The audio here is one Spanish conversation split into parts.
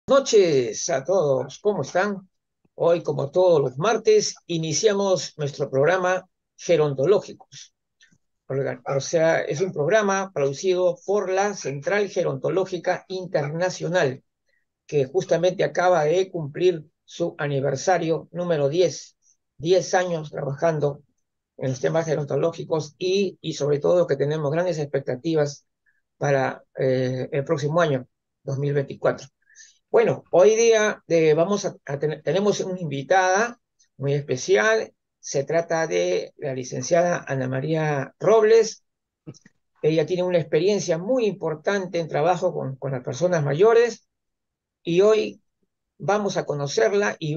Noches a todos, ¿cómo están? Hoy, como todos los martes, iniciamos nuestro programa Gerontológicos. O sea, es un programa producido por la Central Gerontológica Internacional, que justamente acaba de cumplir su aniversario número 10. 10 años trabajando en los temas gerontológicos y sobre todo que tenemos grandes expectativas para el próximo año, 2024. Bueno, hoy día tenemos una invitada muy especial. Se trata de la licenciada Ana María Robles. Ella tiene una experiencia muy importante en trabajo con las personas mayores y hoy vamos a conocerla y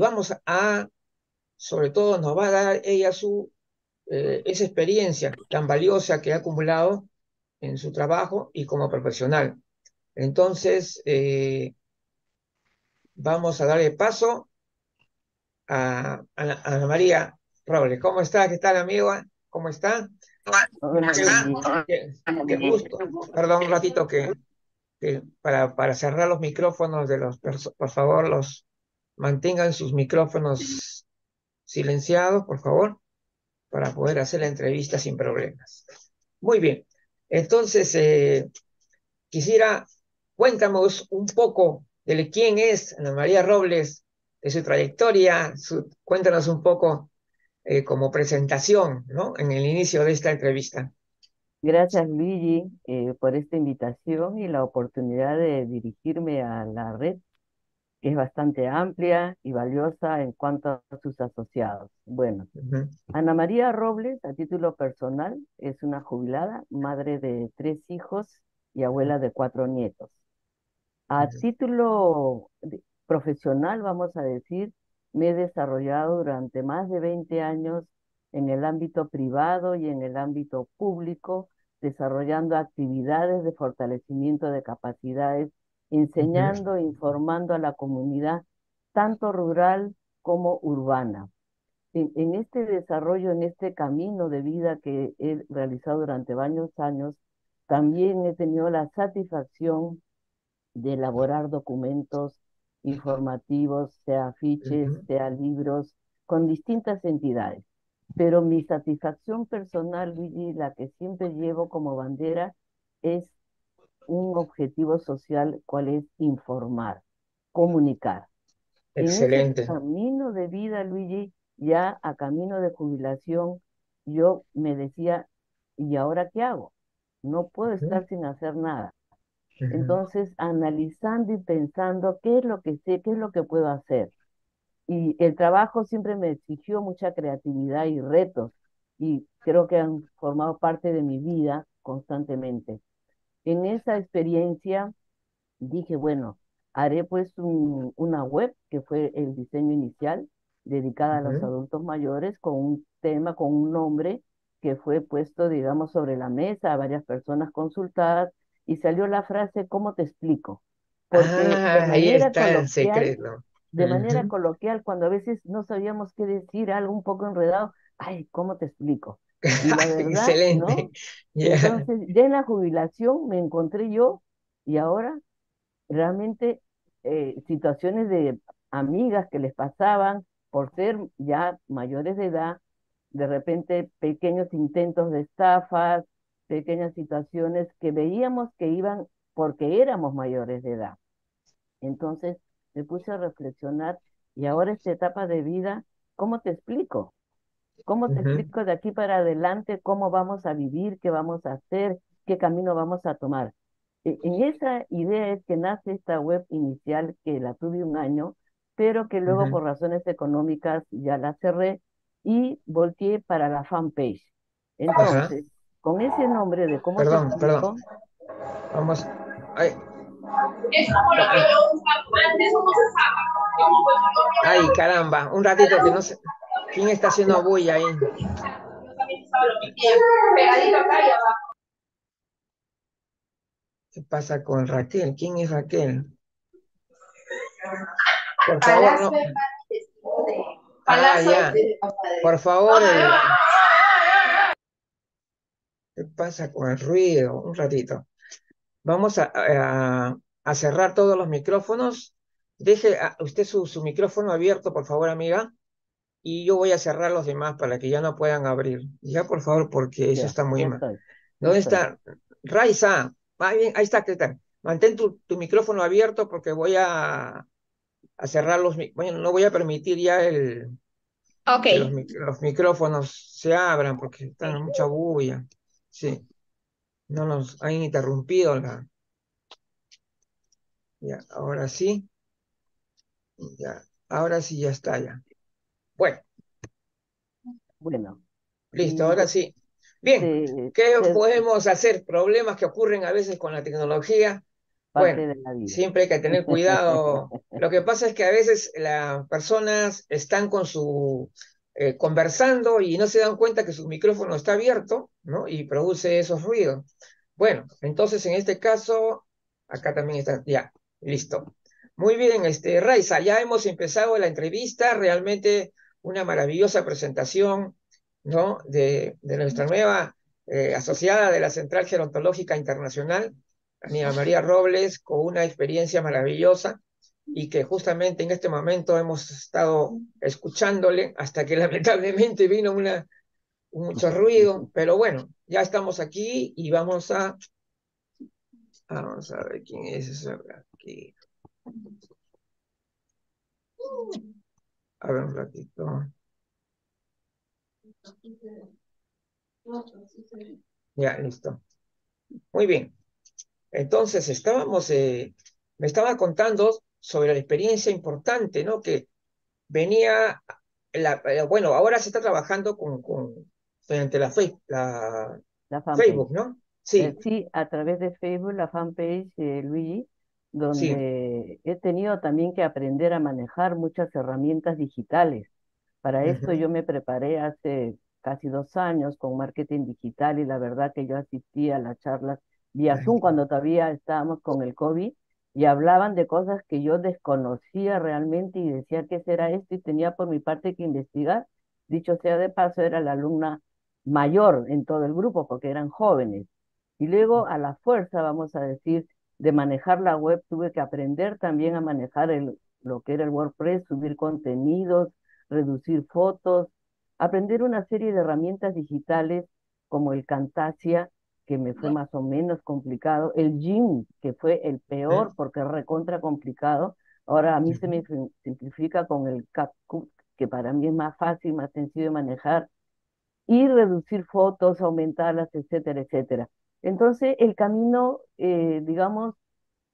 sobre todo nos va a dar ella esa experiencia tan valiosa que ha acumulado en su trabajo y como profesional. Entonces, vamos a darle paso a Ana María Robles. ¿Cómo está? ¿Qué tal, amigo? ¿Cómo está? Hola, Qué, Luigi. qué gusto. Perdón un ratito para cerrar los micrófonos por favor, los mantengan sus micrófonos silenciados, por favor, para poder hacer la entrevista sin problemas. Muy bien. Entonces, quisiera, cuéntanos un poco de quién es Ana María Robles, de su trayectoria, cuéntanos un poco como presentación, ¿no? En el inicio de esta entrevista. Gracias, Luigi, por esta invitación y la oportunidad de dirigirme a la red, que es bastante amplia y valiosa en cuanto a sus asociados. Bueno, Ujú, Ana María Robles, a título personal, es una jubilada, madre de 3 hijos y abuela de 4 nietos. A ujú, título profesional, vamos a decir, me he desarrollado durante más de 20 años en el ámbito privado y en el ámbito público, desarrollando actividades de fortalecimiento de capacidades, ujú. enseñando, informando a la comunidad, tanto rural como urbana. En este desarrollo, en este camino de vida que he realizado durante varios años, también he tenido la satisfacción de elaborar documentos informativos, sea afiches, Ujú. sea libros, con distintas entidades. Pero mi satisfacción personal, Luigi, la que siempre llevo como bandera, es un objetivo social, cual es informar, comunicar. En ese Excelente. camino de vida, Luigi, ya a camino de jubilación, yo me decía, ¿y ahora qué hago? No puedo Ujú, estar sin hacer nada. ujú. Entonces, analizando y pensando qué es lo que sé, qué es lo que puedo hacer. Y el trabajo siempre me exigió mucha creatividad y retos, y creo que han formado parte de mi vida constantemente. En esa experiencia dije, bueno, haré pues una web, que fue el diseño inicial, dedicada a los Ujú. adultos mayores, con un tema, con un nombre que fue puesto, digamos, sobre la mesa a varias personas consultadas, y salió la frase, ¿cómo te explico? Porque Ahí está el secreto. de manera Ujú. coloquial, cuando a veces no sabíamos qué decir, algo un poco enredado, ay, ¿cómo te explico? Y la verdad, Excelente. ¿no? Ya. Entonces, ya en la jubilación me encontré yo, y ahora realmente situaciones de amigas que les pasaban por ser ya mayores de edad, de repente pequeños intentos de estafas, pequeñas situaciones que veíamos que iban porque éramos mayores de edad. Entonces me puse a reflexionar, y ahora esta etapa de vida, ¿cómo te explico? ¿Cómo te Ujú. explico de aquí para adelante cómo vamos a vivir, qué vamos a hacer, qué camino vamos a tomar? En esa idea es que nace esta web inicial, que la tuve un año, pero que luego Ujú. por razones económicas ya la cerré y volteé para la fanpage. Ajá. Entonces, con ese nombre de ¿cómo te Perdón, perdón. explico? Vamos. Ay, Es como lo que ah, yo buscaba antes, ¿cómo se saca? Como pues ay, caramba. Un ratito que no sé. ¿Quién está haciendo bulla ahí? yo también estaba lo que quieran, pegadito acá y abajo. ¿Qué pasa con Raquel? ¿Quién es Raquel? Por favor, Palacio no. de Padres, de Ah, Palacio ya. de Padres. Por favor, ¿qué pasa con el ruido? Un ratito. Vamos a cerrar todos los micrófonos deje usted su micrófono abierto, por favor, amiga, y yo voy a cerrar los demás para que ya no puedan abrir. Ya, por favor, porque eso Ya, está muy ya mal. estoy, ya ¿Dónde estoy. está? Raiza, ah, bien, ahí está, ¿qué tal? Mantén tu micrófono abierto porque voy a cerrar bueno, no voy a permitir ya Ok. que los micrófonos se abran porque están en mucha bulla. Sí, no nos han interrumpido ya, ahora sí, ya, ahora sí ya está ya. Bueno, Bueno, listo, y ahora sí. Bien, te, ¿qué te- podemos hacer? Problemas que ocurren a veces con la tecnología. parte Bueno, de la vida. siempre hay que tener cuidado. Lo que pasa es que a veces las personas están conversando y no se dan cuenta que su micrófono está abierto, ¿no? Y produce esos ruidos. Bueno, entonces en este caso, acá también está, ya, listo. Muy bien, Raiza, ya hemos empezado la entrevista, realmente una maravillosa presentación, ¿no? De nuestra nueva asociada de la Central Gerontológica Internacional, Ania María Robles, con una experiencia maravillosa y que justamente en este momento hemos estado escuchándole hasta que lamentablemente vino mucho ruido, pero bueno, ya estamos aquí y vamos a ver quién es ese aquí. A ver un ratito. Ya, listo. Muy bien. Entonces, me estaba contando sobre la experiencia importante, ¿no? Que venía, bueno, ahora se está trabajando mediante la La fanpage. Facebook, ¿no? Sí, Sí, a través de Facebook, la fanpage de Luigi, sí. donde he tenido también que aprender a manejar muchas herramientas digitales. Para esto Ujú, yo me preparé hace casi 2 años con marketing digital y la verdad que yo asistí a las charlas vía Zoom cuando todavía estábamos con el COVID y hablaban de cosas que yo desconocía realmente y decía qué será esto y tenía por mi parte que investigar. Dicho sea de paso, era la alumna mayor en todo el grupo porque eran jóvenes. Y luego a la fuerza, vamos a decir, de manejar la web, tuve que aprender también a manejar lo que era el WordPress, subir contenidos, reducir fotos, aprender una serie de herramientas digitales como el Camtasia, que me fue más o menos complicado, el Gym, que fue el ujú, peor porque es recontra complicado. Ahora a mí se ujú. me simplifica con el CapCut, que para mí es más fácil, más sencillo de manejar, y reducir fotos, aumentarlas, etcétera, etcétera. Entonces, el camino, digamos,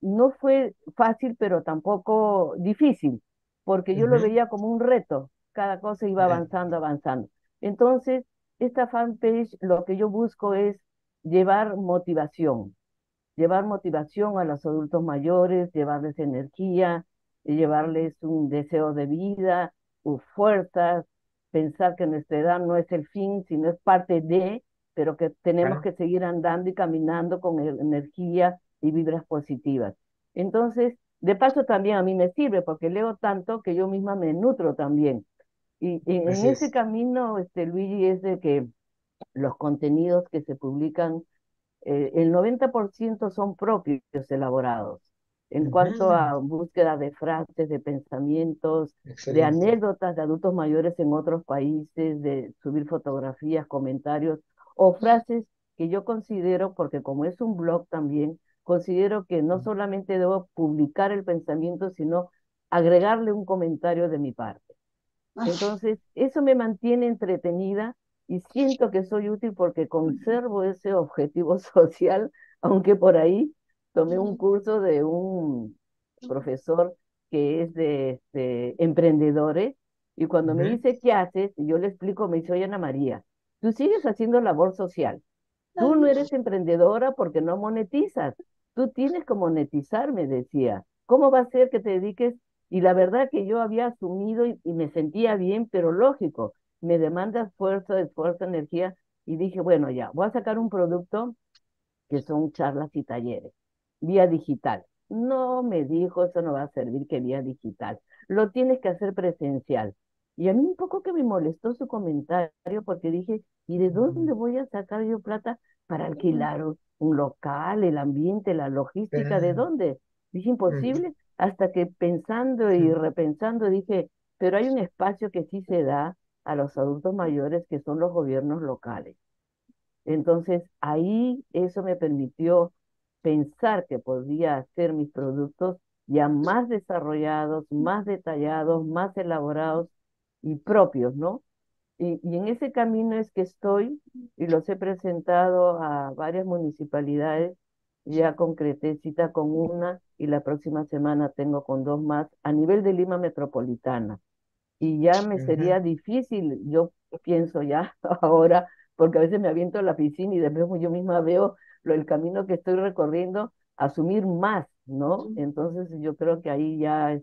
no fue fácil, pero tampoco difícil, porque yo lo Ujú. veía como un reto, cada cosa iba Ya, avanzando, avanzando. Entonces, esta fanpage lo que yo busco es llevar motivación, llevar motivación a los adultos mayores, llevarles energía, y llevarles un deseo de vida, fuerzas, pensar que nuestra edad no es el fin, sino es parte de, pero que tenemos claro. que seguir andando y caminando con energía y vibras positivas. Entonces, de paso también a mí me sirve porque leo tanto que yo misma me nutro también. Y en Así ese es. camino, Luigi, es de que los contenidos que se publican el 90% son propios elaborados. En cuanto Ujú. a búsqueda de frases, de pensamientos, de Excelente. anécdotas de adultos mayores en otros países, de subir fotografías, comentarios o frases que yo considero, porque como es un blog también, considero que no solamente debo publicar el pensamiento, sino agregarle un comentario de mi parte. Entonces, eso me mantiene entretenida y siento que soy útil porque conservo ese objetivo social, aunque por ahí tomé un curso de un profesor que es de emprendedores y cuando me Ujú. dice, ¿qué haces? Y yo le explico, me dice, oye, Ana María, tú sigues haciendo labor social. Tú no eres emprendedora porque no monetizas. Tú tienes que monetizar, me decía. ¿Cómo va a ser que te dediques? Y la verdad que yo había asumido y me sentía bien, pero lógico, me demanda esfuerzo, energía. Y dije, bueno, ya, voy a sacar un producto que son charlas y talleres, vía digital. No me dijo, eso no va a servir que vía digital, lo tienes que hacer presencial. Y a mí un poco que me molestó su comentario porque dije, ¿y de dónde voy a sacar yo plata para alquilar un local, el ambiente, la logística? ¿De Claro. dónde? Dije, Ujú. imposible. hasta que pensando y repensando dije, pero hay un espacio que sí se da a los adultos mayores que son los gobiernos locales. Entonces, ahí eso me permitió pensar que podía hacer mis productos ya más desarrollados, más detallados, más elaborados y propios, ¿no? Y en ese camino es que estoy y los he presentado a varias municipalidades. Ya concreté cita con una y la próxima semana tengo con dos más a nivel de Lima Metropolitana y ya me Ujú. sería difícil, yo pienso ya ahora, porque a veces me aviento a la piscina y después yo misma veo el camino que estoy recorriendo, asumir más, ¿no? Entonces yo creo que ahí ya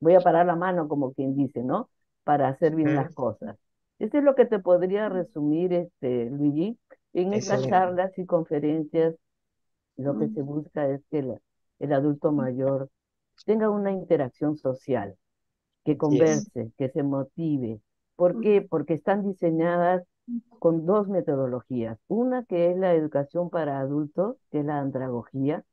voy a parar la mano, como quien dice, ¿no? Para hacer bien las Ujú. cosas. Eso es lo que te podría resumir, Luigi. En estas Excelente. charlas y conferencias, lo que se busca es que el adulto mayor tenga una interacción social, que Así es. converse, que se motive. ¿Por qué? Porque están diseñadas con dos metodologías. Una que es la educación para adultos, que es la andragogía,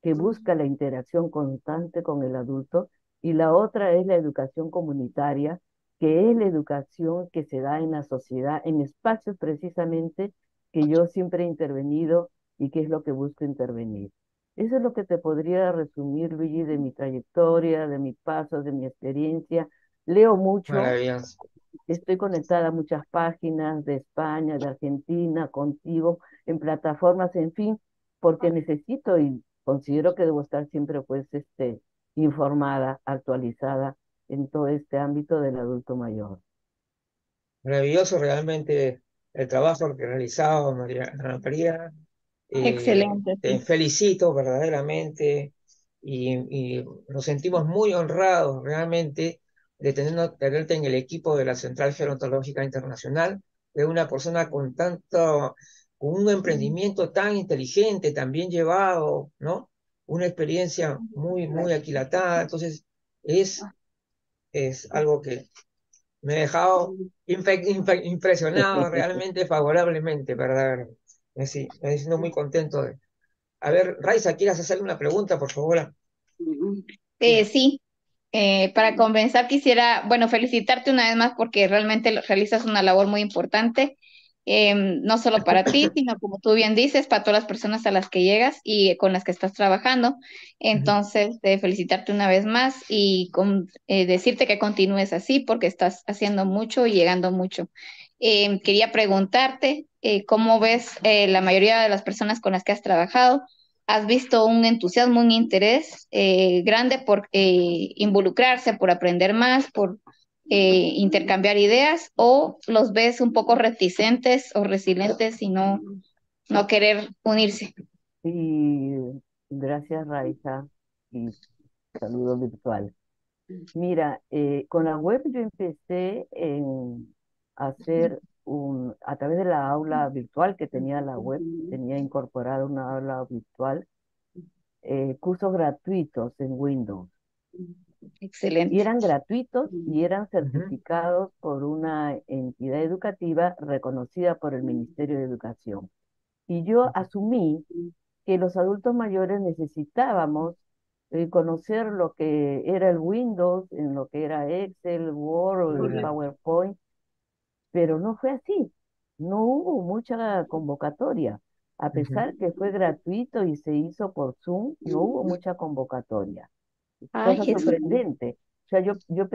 que busca la interacción constante con el adulto, y la otra es la educación comunitaria, que es la educación que se da en la sociedad, en espacios precisamente que yo siempre he intervenido y que es lo que busco intervenir. Eso es lo que te podría resumir, Luigi, de mi trayectoria, de mi paso, de mi experiencia. Leo mucho, Maravilloso. estoy conectada a muchas páginas de España, de Argentina, contigo, en plataformas, en fin, porque necesito y considero que debo estar siempre pues informada, actualizada en todo este ámbito del adulto mayor. Maravilloso realmente el trabajo que ha realizado Ana María. Excelente, Te sí. felicito verdaderamente y nos sentimos muy honrados realmente de tenerte en el equipo de la Central Gerontológica Internacional, de una persona con un emprendimiento tan inteligente, tan bien llevado, ¿no? Una experiencia muy aquilatada. Entonces, es, es algo que me ha dejado impresionado realmente favorablemente, ¿verdad? Sí, me siento muy contento. A ver, Raiza, ¿quieres hacerle una pregunta, por favor? Sí, para comenzar quisiera, bueno, felicitarte una vez más porque realmente realizas una labor muy importante, no solo para ti, sino como tú bien dices, para todas las personas a las que llegas y con las que estás trabajando. Ujú. Entonces, felicitarte una vez más y decirte que continúes así porque estás haciendo mucho y llegando mucho. Quería preguntarte, ¿cómo ves la mayoría de las personas con las que has trabajado? ¿Has visto un entusiasmo, un interés grande por involucrarse, por aprender más, por intercambiar ideas, o los ves un poco reticentes o resilientes y no querer unirse? Y gracias, Raiza, y saludo virtual. Mira, con la web yo empecé a hacer a través de la aula virtual que tenía la web, tenía incorporada una aula virtual, cursos gratuitos en Windows. Y Excelente. eran gratuitos y eran Ujú. certificados por una entidad educativa reconocida por el Ministerio de Educación. Y yo asumí que los adultos mayores necesitábamos conocer lo que era el Windows, en lo que era Excel, Word, el Correcto. PowerPoint, pero no fue así. No hubo mucha convocatoria. A Ujú. pesar que fue gratuito y se hizo por Zoom, no hubo mucha convocatoria. Ay, Cosa Jesús. sorprendente. O sea, yo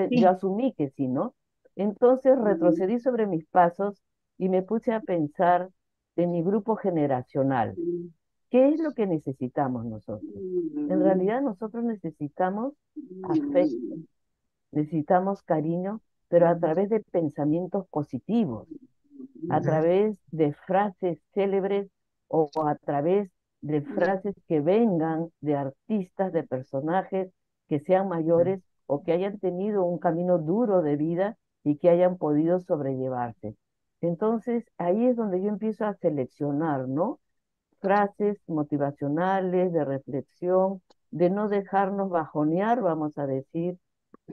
Sí. asumí que sí, ¿no? Entonces retrocedí sobre mis pasos y me puse a pensar en mi grupo generacional. ¿Qué es lo que necesitamos nosotros? En realidad nosotros necesitamos afecto, necesitamos cariño, pero a través de pensamientos positivos, a Ujú. través de frases célebres o a través de frases que vengan de artistas, de personajes que sean mayores o que hayan tenido un camino duro de vida y que hayan podido sobrellevarse. Entonces, ahí es donde yo empiezo a seleccionar, ¿no? Frases motivacionales, de reflexión, de no dejarnos bajonear, vamos a decir.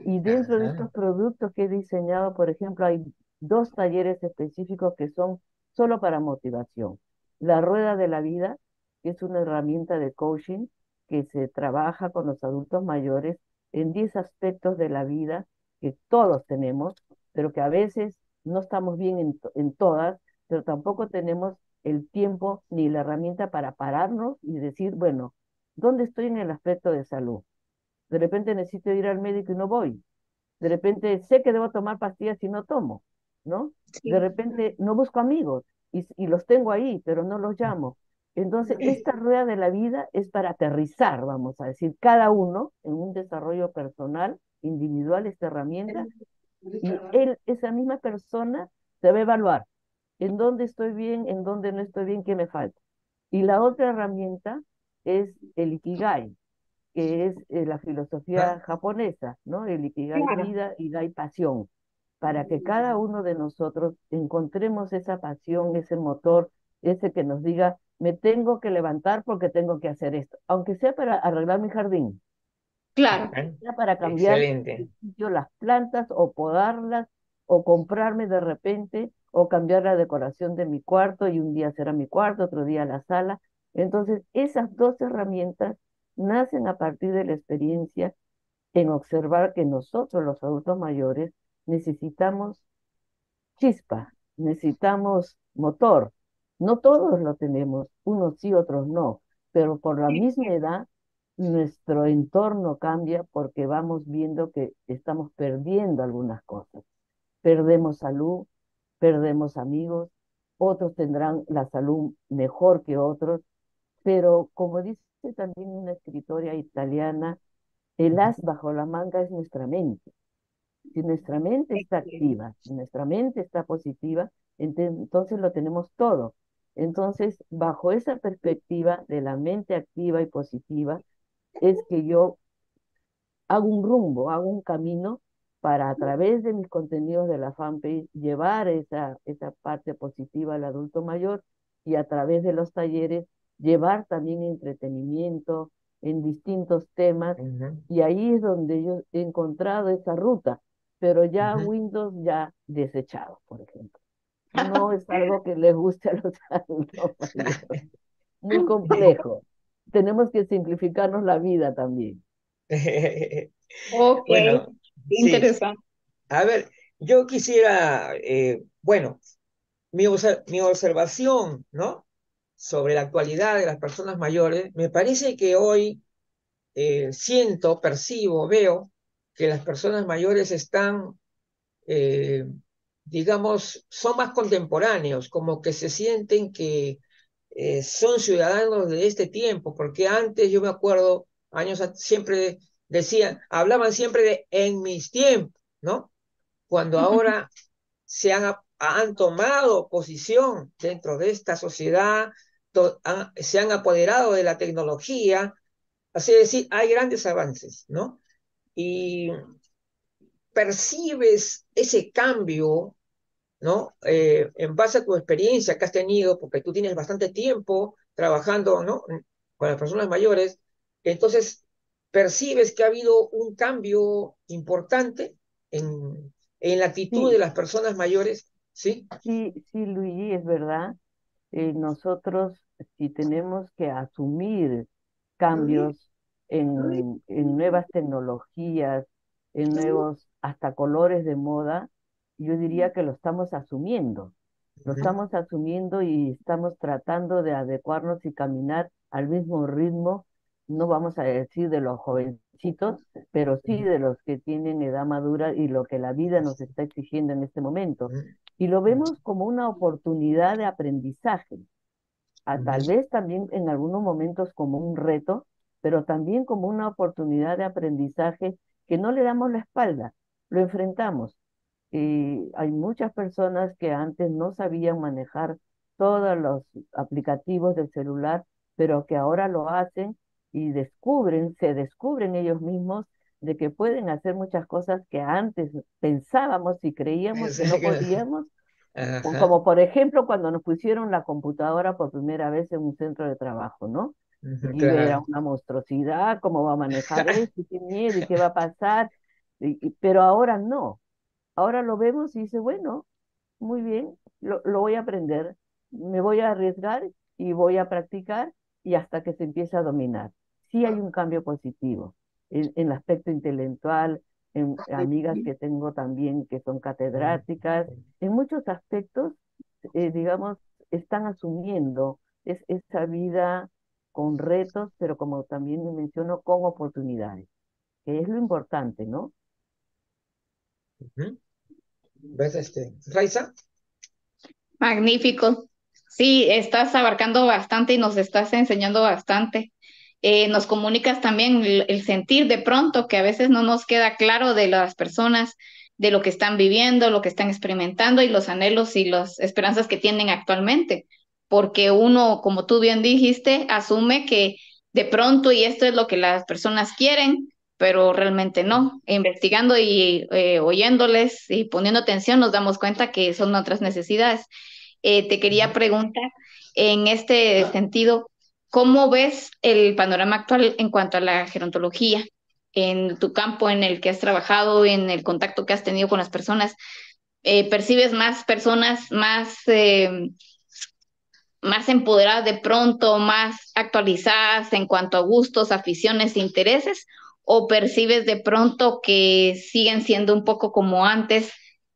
Y dentro de Ajá. estos productos que he diseñado, por ejemplo, hay dos talleres específicos que son solo para motivación. La rueda de la vida, que es una herramienta de coaching que se trabaja con los adultos mayores en 10 aspectos de la vida que todos tenemos, pero que a veces no estamos bien en todas, pero tampoco tenemos el tiempo ni la herramienta para pararnos y decir, bueno, ¿dónde estoy en el aspecto de salud? De repente necesito ir al médico y no voy. De repente sé que debo tomar pastillas y no tomo, ¿no? De Sí, repente no busco amigos y los tengo ahí, pero no los llamo. Entonces, esta rueda de la vida es para aterrizar, vamos a decir, cada uno en un desarrollo personal, individual, esta herramienta, y él, esa misma persona, se va a evaluar en dónde estoy bien, en dónde no estoy bien, qué me falta. Y la otra herramienta es el Ikigai, que es la Ajá. filosofía japonesa, ¿no? El Ikigai claro. vida, Ikigai pasión, para que cada uno de nosotros encontremos esa pasión, ese motor, ese que nos diga, me tengo que levantar porque tengo que hacer esto, aunque sea para arreglar mi jardín, Claro. sea para cambiar de Excelente. sitio las plantas o podarlas o comprarme de repente o cambiar la decoración de mi cuarto y un día será mi cuarto, otro día la sala. Entonces, esas dos herramientas nacen a partir de la experiencia en observar que nosotros, los adultos mayores, necesitamos chispa, necesitamos motor. No todos lo tenemos, unos sí, otros no, pero por la misma edad nuestro entorno cambia porque vamos viendo que estamos perdiendo algunas cosas. Perdemos salud, perdemos amigos, otros tendrán la salud mejor que otros, pero como dice también una escritora italiana, el as bajo la manga es nuestra mente. Si nuestra mente está activa, si nuestra mente está positiva, entonces lo tenemos todo. Entonces, bajo esa perspectiva de la mente activa y positiva, es que yo hago un rumbo, hago un camino para a través de mis contenidos de la fanpage llevar esa parte positiva al adulto mayor y a través de los talleres llevar también entretenimiento en distintos temas Ujú, y ahí es donde yo he encontrado esa ruta, pero ya ujú. Windows ya desechado, por ejemplo. No es algo que les guste a los adultos mayores, muy complejo. Tenemos que simplificarnos la vida también. Ok, Bueno, sí. interesante. A ver, yo quisiera, bueno, mi observación, ¿no? Sobre la actualidad de las personas mayores, me parece que hoy siento, percibo, veo que las personas mayores están, eh, digamos, son más contemporáneos, como que se sienten que son ciudadanos de este tiempo, porque antes yo me acuerdo, siempre decían, hablaban siempre de en mis tiempos, ¿no? Cuando ahora han tomado posición dentro de esta sociedad, se han apoderado de la tecnología, así decir, hay grandes avances, ¿no? Y percibes ese cambio, ¿no? En base a tu experiencia que has tenido, porque tú tienes bastante tiempo trabajando, ¿no? Con las personas mayores, entonces percibes que ha habido un cambio importante en la actitud de Sí, las personas mayores, ¿sí? sí, sí, Luigi, es verdad. Nosotros, si tenemos que asumir cambios en nuevas tecnologías, en nuevos hasta colores de moda, yo diría que lo estamos asumiendo. Lo Ujú, estamos asumiendo y estamos tratando de adecuarnos y caminar al mismo ritmo, no vamos a decir de los jovencitos, pero sí ujú, de los que tienen edad madura y lo que la vida nos está exigiendo en este momento. ujú, Y lo vemos como una oportunidad de aprendizaje, a ujú, tal vez también en algunos momentos como un reto, pero también como una oportunidad de aprendizaje que no le damos la espalda, lo enfrentamos. Y hay muchas personas que antes no sabían manejar todos los aplicativos del celular, pero que ahora lo hacen y se descubren ellos mismos de que pueden hacer muchas cosas que antes pensábamos y creíamos que no podíamos, ajá, como por ejemplo cuando nos pusieron la computadora por primera vez en un centro de trabajo, ¿no? ujú, Y era claro. una monstruosidad, cómo va a manejar esto, y qué miedo, y qué va a pasar, pero ahora no. Ahora lo vemos y dice, bueno, muy bien, lo voy a aprender, me voy a arriesgar y voy a practicar y hasta que se empiece a dominar. sí hay un cambio positivo en el aspecto intelectual, en amigas que tengo también que son catedráticas, en muchos aspectos, digamos, están asumiendo esa vida con retos, pero como también me menciono, con oportunidades, que es lo importante, ¿no? Ujú. ¿Ves, Raiza? Magnífico. Sí, estás abarcando bastante y nos estás enseñando bastante. Nos comunicas también el sentir de pronto que a veces no nos queda claro de las personas, de lo que están viviendo, lo que están experimentando y los anhelos y las esperanzas que tienen actualmente. Porque uno, como tú bien dijiste, asume que de pronto y esto es lo que las personas quieren, pero realmente no. Investigando y oyéndoles y poniendo atención nos damos cuenta que son otras necesidades. Te quería preguntar en este sentido, ¿cómo ves el panorama actual en cuanto a la gerontología? En tu campo en el que has trabajado, en el contacto que has tenido con las personas, ¿percibes más personas más empoderadas de pronto, más actualizadas en cuanto a gustos, aficiones, intereses? ¿O percibes de pronto que siguen siendo un poco como antes,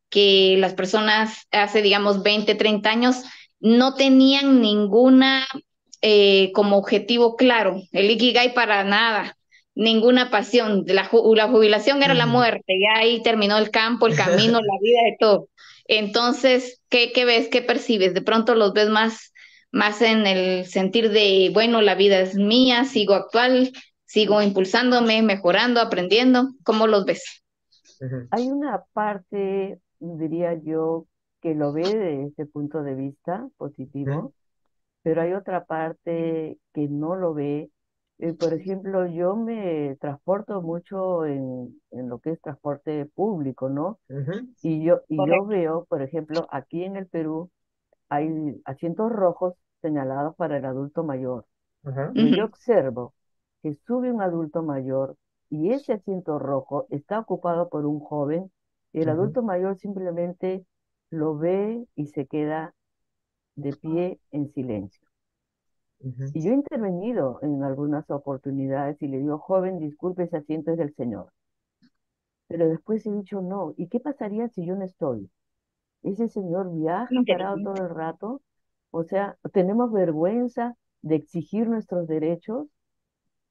que las personas hace, digamos, 20, 30 años no tenían ninguna como objetivo claro, el Ikigai para nada, ninguna pasión, la jubilación era la Ujú. muerte, ya ahí terminó el campo, el camino, la vida de todo. Entonces, ¿qué ves, qué percibes? De pronto los ves más en el sentir de, bueno, la vida es mía, sigo actual, sigo impulsándome, mejorando, aprendiendo. ¿Cómo los ves? Ujú. Hay una parte, diría yo, que lo ve de ese punto de vista Ujú. positivo, pero hay otra parte que no lo ve. Por ejemplo, yo me transporto mucho en lo que es transporte público, ¿no? Ujú. Y yo Correcto. veo, por ejemplo, aquí en el Perú hay asientos rojos señalados para el adulto mayor, Ajá. pero Ujú. yo observo que sube un adulto mayor y ese asiento rojo está ocupado por un joven y el Ujú. adulto mayor simplemente lo ve y se queda de pie en silencio. Ujú. Y yo he intervenido en algunas oportunidades y le digo, joven, disculpe, ese asiento es del señor. Pero después he dicho, no, ¿y qué pasaría si yo no estoy? Ese señor viaja parado todo Interesante. el rato. O sea, tenemos vergüenza de exigir nuestros derechos,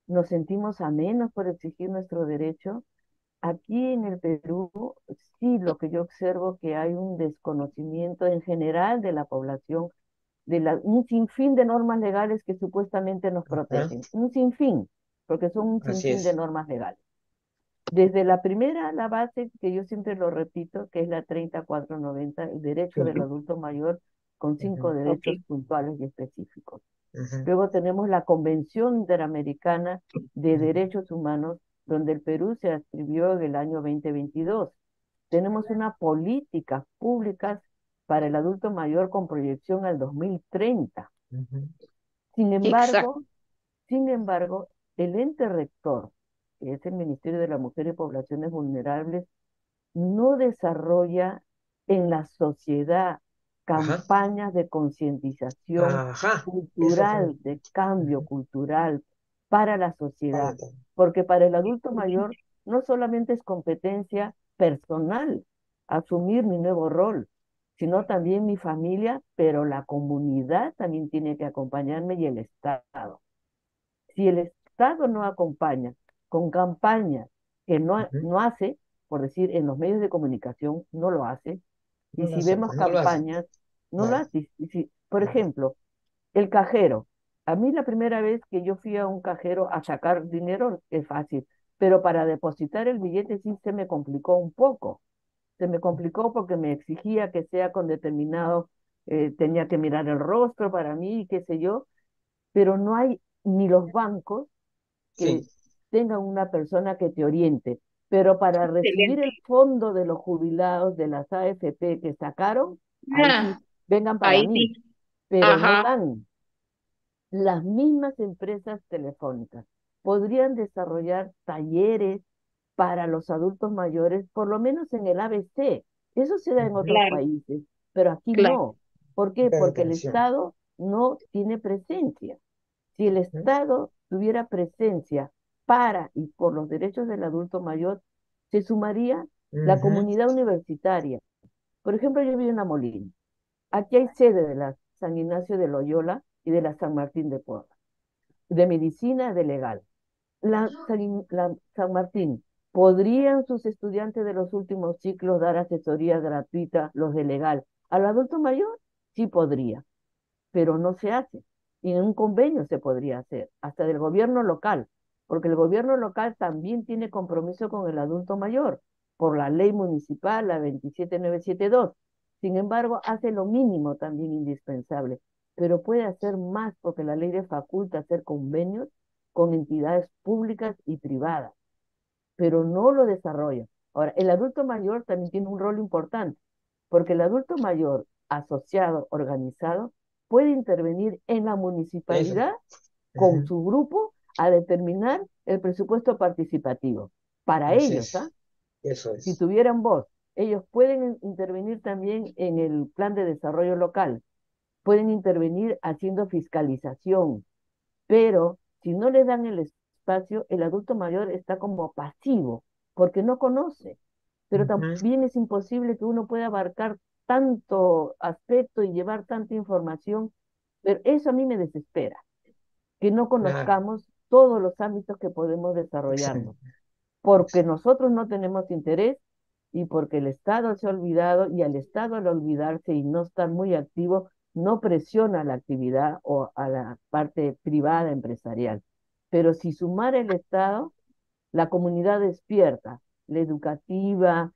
nos sentimos a menos por exigir nuestro derecho. Aquí en el Perú, sí, lo que yo observo que hay un desconocimiento en general de la población, un sinfín de normas legales que supuestamente nos Ajá. protegen, un sinfín, porque son un Así sinfín de es. normas legales. Desde la primera, la base, que yo siempre lo repito, que es la 3490, el derecho del Sí. adulto mayor con cinco Ujú. Ok. derechos puntuales y específicos. Ujú. Luego tenemos la Convención Interamericana de Ujú. Derechos Humanos, donde el Perú se adscribió en el año 2022. Tenemos una política pública para el adulto mayor con proyección al 2030. Ujú. Sin Exacto. embargo, sin embargo, el ente rector, que es el Ministerio de la Mujer y Poblaciones Vulnerables, no desarrolla en la sociedad Ajá. campañas de concientización Ajá. Eso fue. cultural, de cambio Ujú. cultural para la Vale, sociedad, entonces. porque para el adulto mayor no solamente es competencia personal asumir mi nuevo rol, sino también mi familia, pero la comunidad también tiene que acompañarme y el Estado. Si el Estado no acompaña con campañas que Ujú. no hace, por decir, en los medios de comunicación no lo hace, y No lo si hace, vemos pues no lo hace. campañas, no lo Claro. hace. Por Claro. ejemplo, el cajero. A mí la primera vez que yo fui a un cajero a sacar dinero es fácil, pero para depositar el billete sí se me complicó un poco. Se me complicó porque me exigía que sea con determinado, tenía que mirar el rostro para mí, qué sé yo, pero no hay ni los bancos que Sí. tengan una persona que te oriente. Pero para recibir Excelente. el fondo de los jubilados de las AFP que sacaron, ahí Ah, sí, vengan para ahí mí, sí. pero no Ajá. dan. Las mismas empresas telefónicas podrían desarrollar talleres para los adultos mayores, por lo menos en el ABC. Eso se da en Ujú. otros Claro, países, pero aquí claro. no. ¿Por qué? Pero Porque el atención. Estado no tiene presencia. Si el Ujú. Estado tuviera presencia para y por los derechos del adulto mayor, se sumaría la Ujú. comunidad universitaria. Por ejemplo, yo vivo en La Molina. Aquí hay sede de la San Ignacio de Loyola y de la San Martín de Porres, de medicina, de legal. La San Martín, ¿podrían sus estudiantes de los últimos ciclos dar asesoría gratuita, los de legal, al adulto mayor? Sí podría, pero no se hace. Y en un convenio se podría hacer, hasta del gobierno local, porque el gobierno local también tiene compromiso con el adulto mayor, por la ley municipal, la 27972. Sin embargo, hace lo mínimo también indispensable, pero puede hacer más porque la ley le faculta hacer convenios con entidades públicas y privadas, pero no lo desarrolla. Ahora, el adulto mayor también tiene un rol importante, porque el adulto mayor asociado, organizado, puede intervenir en la Eso. municipalidad con Ujú. su grupo a determinar el presupuesto participativo. Para Así ellos, ¿ah? es. Eso Si es. tuvieran voz, ellos pueden intervenir también en el plan de desarrollo local, pueden intervenir haciendo fiscalización, pero si no le dan el espacio, el adulto mayor está como pasivo, porque no conoce. Pero Ujú. también es imposible que uno pueda abarcar tanto aspecto y llevar tanta información, pero eso a mí me desespera, que no Claro. conozcamos todos los ámbitos que podemos desarrollarnos, Exacto. porque Exacto. nosotros no tenemos interés y porque el Estado se ha olvidado y al Estado al olvidarse y no estar muy activo, no presiona a la actividad o a la parte privada empresarial. Pero si sumara el Estado, la comunidad despierta, la educativa,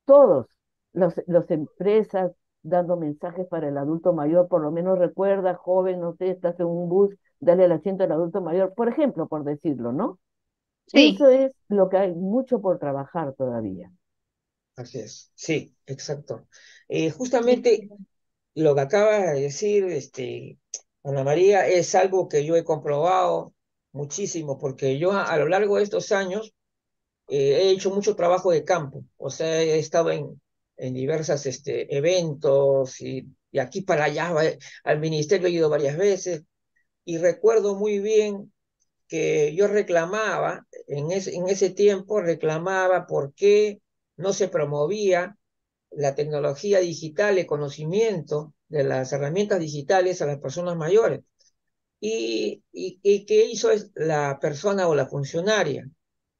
todos, los empresas dando mensajes para el adulto mayor, por lo menos recuerda, joven, no sé, estás en un bus, dale el asiento al adulto mayor, por ejemplo, por decirlo, ¿no? Sí, Eso es lo que hay mucho por trabajar todavía. Así es. Sí, exacto. Justamente lo que acaba de decir, Ana María, es algo que yo he comprobado muchísimo, porque yo a lo largo de estos años he hecho mucho trabajo de campo, o sea, he estado en diversos eventos y aquí para allá, al ministerio he ido varias veces y recuerdo muy bien que yo reclamaba, en ese tiempo reclamaba por qué no se promovía la tecnología digital, el conocimiento de las herramientas digitales a las personas mayores. ¿Y qué hizo la persona o la funcionaria?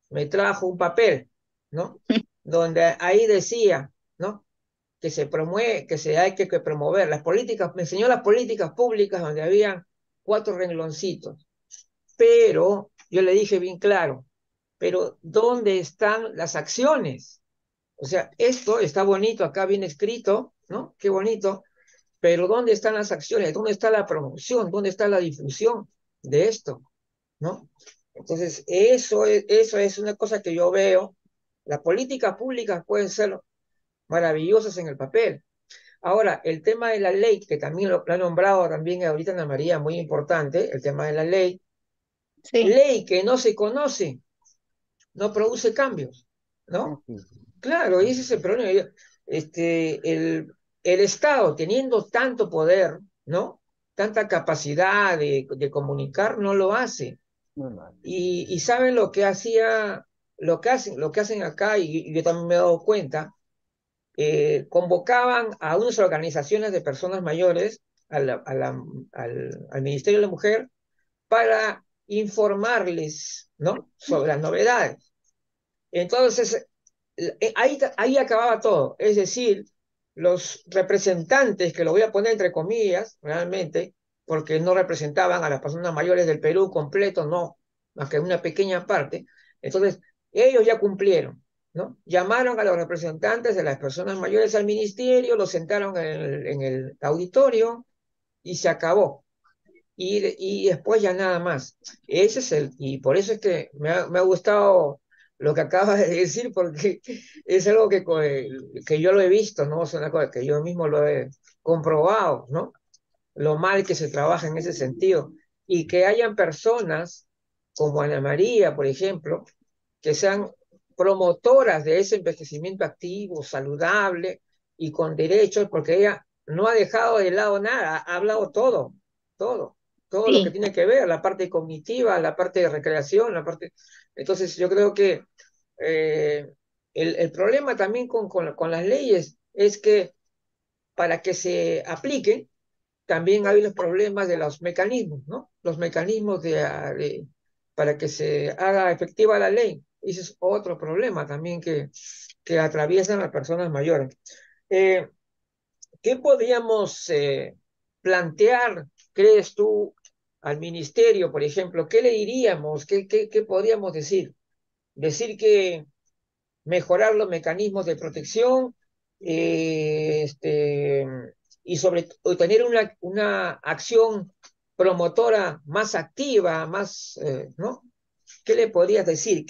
Me trajo un papel, ¿no? Donde ahí decía, ¿no? Que se promueve, que promover las políticas, me enseñó las políticas públicas donde había 4 rengloncitos, pero yo le dije bien claro, pero ¿dónde están las acciones? O sea, esto está bonito, acá bien escrito, ¿no? Qué bonito, pero ¿dónde están las acciones? ¿Dónde está la promoción? ¿Dónde está la difusión de esto? ¿No? Entonces, eso es una cosa que yo veo. Las políticas públicas pueden ser maravillosas en el papel. Ahora, el tema de la ley, que también lo ha nombrado también ahorita Ana María, muy importante, el tema de la sí, ley que no se conoce, no produce cambios, ¿no? Así. Claro, y ese es el problema. El Estado, teniendo tanto poder, ¿no? Tanta capacidad de comunicar, no lo hace. No lo hace. Y saben lo que hacía, lo que hacen acá, y yo también me he dado cuenta, convocaban a unas organizaciones de personas mayores al Ministerio de la Mujer para informarles, ¿no? Sobre las novedades. Entonces, ahí acababa todo. Es decir, los representantes, que lo voy a poner entre comillas, realmente, porque no representaban a las personas mayores del Perú completo, no, más que una pequeña parte. Entonces, ellos ya cumplieron, ¿no? Llamaron a los representantes de las personas mayores al ministerio, los sentaron en el auditorio y se acabó. Y después ya nada más. Y por eso es que me ha gustado lo que acabas de decir, porque es algo que yo lo he visto, ¿no? Es una cosa que yo mismo lo he comprobado, ¿no? Lo mal que se trabaja en ese sentido. Y que hayan personas como Ana María, por ejemplo, que sean promotoras de ese envejecimiento activo, saludable y con derechos, porque ella no ha dejado de lado nada, ha hablado todo, todo. todo lo que Sí, tiene que ver, la parte cognitiva, la parte de recreación, la parte... Entonces yo creo que eh, el problema también con las leyes es que para que se apliquen, también hay los problemas de los mecanismos, ¿no? Los mecanismos para que se haga efectiva la ley. Ese es otro problema también que atraviesan las personas mayores. Eh, ¿Qué podríamos plantear, crees tú, al ministerio, por ejemplo? ¿Qué le diríamos? ¿Qué podríamos decir? Decir que mejorar los mecanismos de protección, y sobre todo tener una acción promotora más activa, más, ¿no? ¿Qué le podrías decir?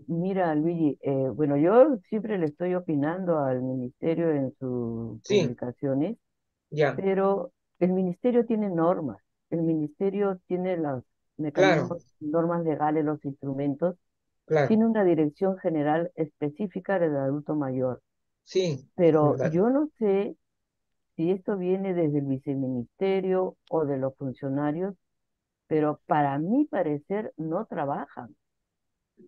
Mira, Luigi, bueno, yo siempre le estoy opinando al ministerio en sus Sí, publicaciones, ya, pero el ministerio tiene normas, el ministerio tiene los claro, mecanismos, normas legales, los instrumentos, claro, tiene una dirección general específica del adulto mayor, sí, pero verdad. yo no sé si esto viene desde el viceministerio o de los funcionarios, pero para mi parecer no trabajan.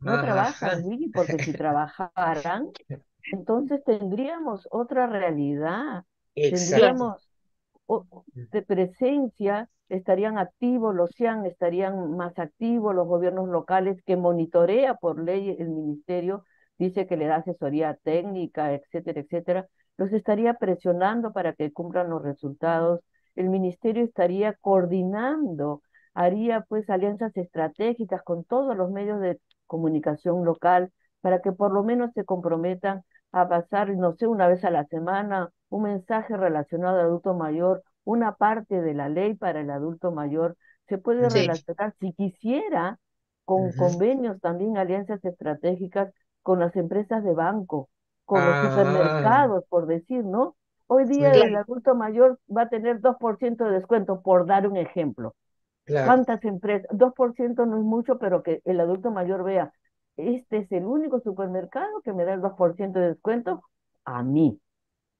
No Ajá, trabajan, Luigi, porque si trabajaran, entonces tendríamos otra realidad, exacto. claro. tendríamos de presencia, estarían activos, los CIAN estarían más activos, los gobiernos locales que monitorea por ley el ministerio, dice que le da asesoría técnica, etcétera, etcétera, los estaría presionando para que cumplan los resultados, el ministerio estaría coordinando, haría pues alianzas estratégicas con todos los medios de comunicación local para que por lo menos se comprometan a pasar, no sé, una vez a la semana, un mensaje relacionado al adulto mayor, una parte de la ley para el adulto mayor, se puede Ujú, Sí, relacionar, si quisiera, con ujú. convenios también, alianzas estratégicas con las empresas de banco, con los Ah, supermercados, por decir, ¿no? Hoy día mira, el claro. adulto mayor va a tener 2% de descuento, por dar un ejemplo. claro. ¿Cuántas empresas? 2% no es mucho, pero que el adulto mayor vea, este es el único supermercado que me da el 2% de descuento a mí.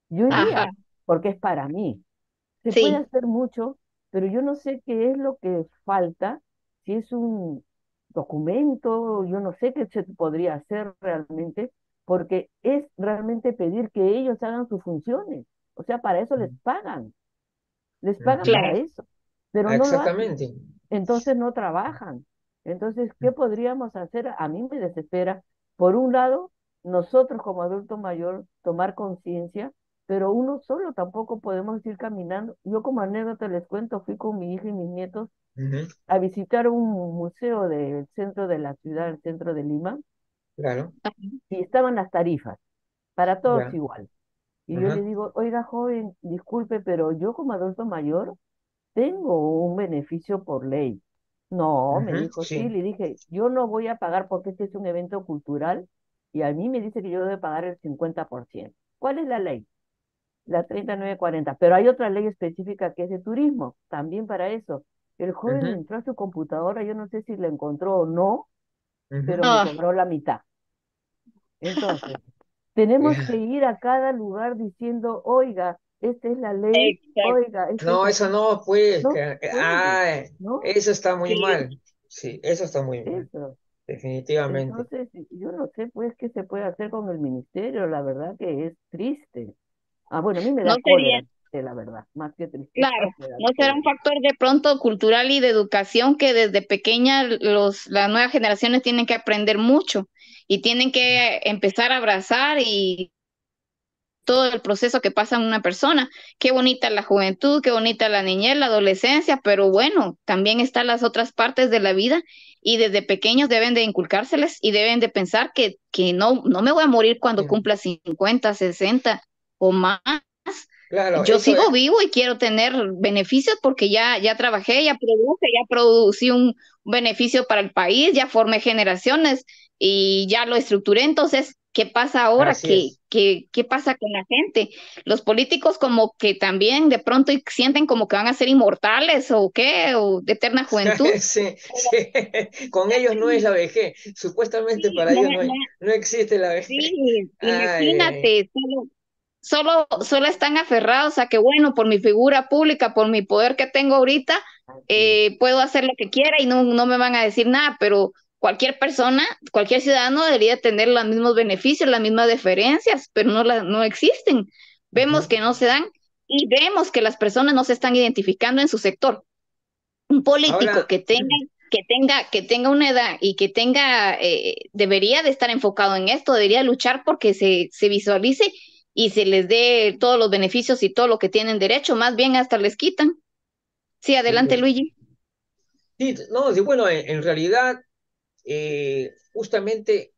Yo Ajá, iría, porque es para mí. Se puede sí, hacer mucho, pero yo no sé qué es lo que falta, si es un documento, yo no sé qué se podría hacer realmente, porque es realmente pedir que ellos hagan sus funciones. O sea, para eso les pagan Ujú. para claro. eso, pero Ah, no lo hacen, exactamente. entonces no trabajan. Entonces, ¿qué podríamos hacer? A mí me desespera. Por un lado, nosotros como adulto mayor tomar conciencia, pero uno solo tampoco podemos ir caminando. Yo como anécdota les cuento, fui con mi hija y mis nietos Ujú, a visitar un museo del centro de la ciudad, el centro de Lima, claro, Ajá. y estaban las tarifas, para todos ya. igual. Y yo le Ajá, digo, oiga, joven, disculpe, pero yo como adulto mayor tengo un beneficio por ley. No, me ujú, dijo, sí, sí. le dije, yo no voy a pagar porque este es un evento cultural y a mí me dice que yo debo pagar el 50%. ¿Cuál es la ley? La 3940. Pero hay otra ley específica que es de turismo, también para eso. El joven Ujú, entró a su computadora, yo no sé si la encontró o no, ujú. pero me Ah, cobró la mitad. Entonces, tenemos que ir a cada lugar diciendo, oiga, esta es la ley, exacto. oiga, esto es No, eso así. no, pues, No puede, ¿no? eso está muy Sí. mal. Sí, eso está muy mal, Eso. definitivamente. Entonces, yo no sé pues qué se puede hacer con el ministerio, la verdad que es triste. Ah, bueno, a mí me No da sería, cólera, la verdad, más que tristeza claro, me da no será un cólera. factor de pronto cultural y de educación que desde pequeña las nuevas generaciones tienen que aprender mucho y tienen que empezar a abrazar y todo el proceso que pasa en una persona. Qué bonita la juventud, qué bonita la niñez, la adolescencia, pero bueno, también están las otras partes de la vida y desde pequeños deben de inculcárseles y deben de pensar que no me voy a morir cuando Sí, cumpla 50, 60 o más. claro, Yo eso sigo es. vivo y quiero tener beneficios porque ya trabajé, ya produje, ya producí un beneficio para el país, ya formé generaciones y ya lo estructuré. Entonces, ¿qué pasa ahora? Así es. ¿Qué pasa con la gente? Los políticos como que también de pronto sienten como que van a ser inmortales o qué, o de eterna juventud. Sí, sí. Con ellos no es la vejez. Supuestamente Sí, para ellos no existe la vejez. sí, Ay, imagínate, solo están aferrados a que, bueno, por mi figura pública, por mi poder que tengo ahorita, Así es. puedo hacer lo que quiera y no me van a decir nada, pero cualquier persona, cualquier ciudadano debería tener los mismos beneficios, las mismas deferencias, pero no existen. Vemos Ujú. que no se dan y vemos que las personas no se están identificando en su sector. Un político Ahora, que tenga una edad y que debería de estar enfocado en esto, debería luchar porque se visualice y se les dé todos los beneficios y todo lo que tienen derecho, más bien hasta les quitan. Sí, adelante, sí, Luigi. sí, no, sí, bueno, en realidad, justamente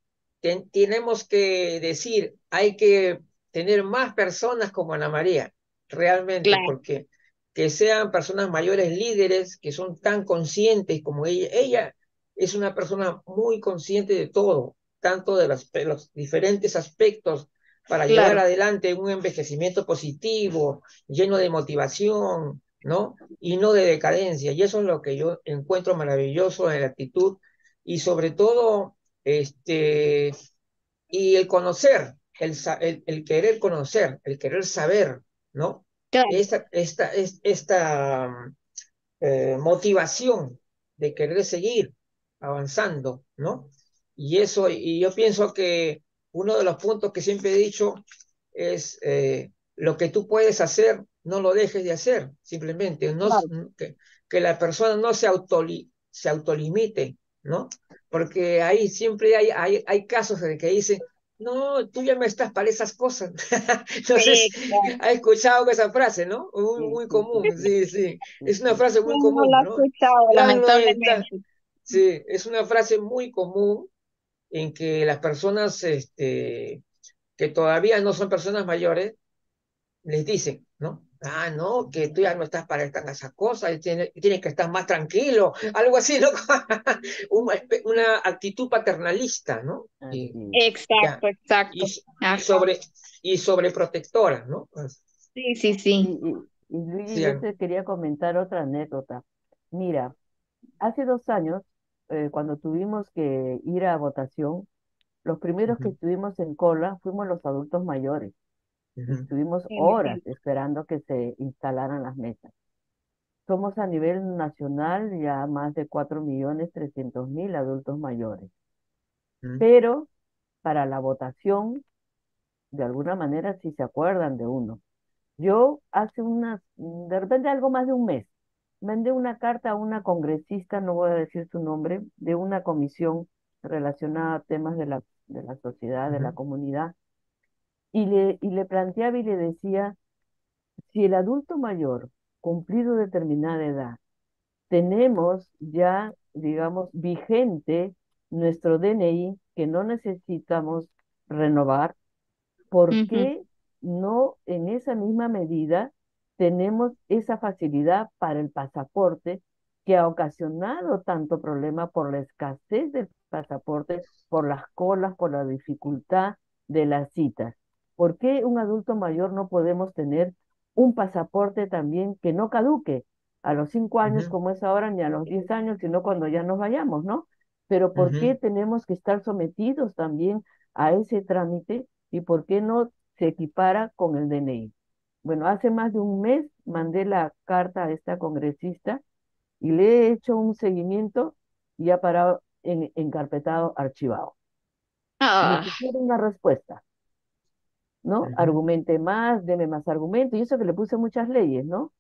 tenemos que decir, hay que tener más personas como Ana María, realmente, Claro, porque que sean personas mayores líderes, que son tan conscientes como ella. Ella es una persona muy consciente de todo, tanto de los diferentes aspectos para llevar claro. adelante un envejecimiento positivo, lleno de motivación, ¿no? Y no de decadencia. Y eso es lo que yo encuentro maravilloso en la actitud y sobre todo, y el conocer, el querer conocer, el querer saber, ¿no? Claro. Esta motivación de querer seguir avanzando, ¿no? Y eso, y yo pienso que uno de los puntos que siempre he dicho es lo que tú puedes hacer, no lo dejes de hacer, simplemente, no, Claro. que la persona no se autolimite, ¿no? Porque ahí siempre hay casos de que dicen, no, tú ya no estás para esas cosas. Entonces, Claro. has escuchado esa frase, ¿no? Muy, Sí, muy sí, sí, común, sí, sí, sí. sí, Es una sí. frase muy ¿Quién no lo común, ha ¿no? escuchado, Ya no está. lamentablemente? Sí, es una frase muy común en que las personas que todavía no son personas mayores les dicen, ¿no? Ah, no, que tú ya no estás para esas cosas, y tienes que estar más tranquilo, algo así, ¿no? Una actitud paternalista, ¿no? Y Así es. ya, Exacto, y, exacto. y Ajá. sobre, y sobreprotectora, ¿no? Pues, Sí, sí, Y, sí. y Luigi, sí, yo te quería comentar otra anécdota. Mira, hace 2 años, cuando tuvimos que ir a votación, los primeros que ujú, estuvimos en cola fuimos los adultos mayores y ujú, estuvimos Sí, me horas siento. esperando que se instalaran las mesas. Somos a nivel nacional ya más de 4.300.000 adultos mayores, ujú, pero para la votación, de alguna manera, si se acuerdan de uno. Yo hace de repente algo más de un mes, mandé una carta a una congresista, no voy a decir su nombre, de una comisión relacionada a temas de la sociedad, de la ujú, comunidad, y le planteaba y le decía, si el adulto mayor, cumplido determinada edad, tenemos ya, digamos, vigente nuestro DNI, que no necesitamos renovar, ¿por Ujú, qué no en esa misma medida tenemos esa facilidad para el pasaporte que ha ocasionado tanto problema por la escasez del pasaporte, por las colas, por la dificultad de las citas? ¿Por qué un adulto mayor no podemos tener un pasaporte también que no caduque a los 5 años ujú, como es ahora, ni a los 10 años, sino cuando ya nos vayamos, ¿no? Pero ¿por qué ujú. tenemos que estar sometidos también a ese trámite y por qué no se equipara con el DNI? Bueno, hace más de un mes mandé la carta a esta congresista y le he hecho un seguimiento y ha parado en encarpetado archivado. Ni Ah, siquiera una respuesta, ¿no? Ujú, Argumente más, deme más argumento, y eso que le puse muchas leyes, ¿no?